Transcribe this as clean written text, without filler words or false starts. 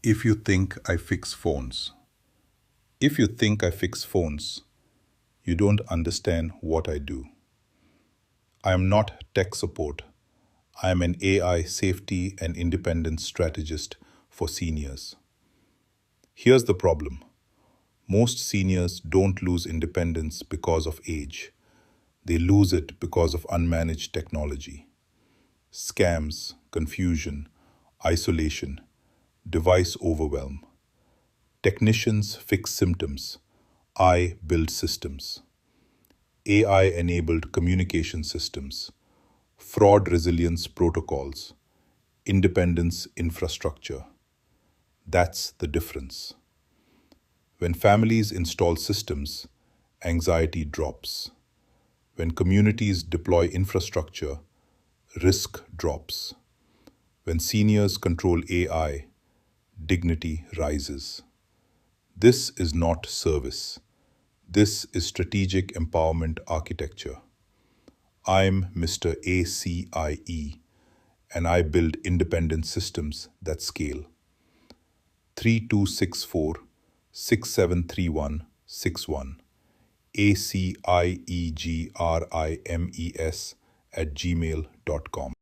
If you think I fix phones. If you think I fix phones, you don't understand what I do. I am not tech support. I am an AI safety and independence strategist for seniors. Here's the problem. Most seniors don't lose independence because of age. They lose it because of unmanaged technology. Scams, confusion, isolation, device overwhelm. Technicians fix symptoms. I build systems. AI-enabled communication systems, fraud resilience protocols, independence infrastructure. That's the difference. When families install systems, anxiety drops. When communities deploy infrastructure, risk drops. When seniors control AI, dignity rises. This is not service. This is strategic empowerment architecture. I'm Mr. ACIE, and I build independent systems that scale. 3264 673161 ACIEGRIMES @gmail.com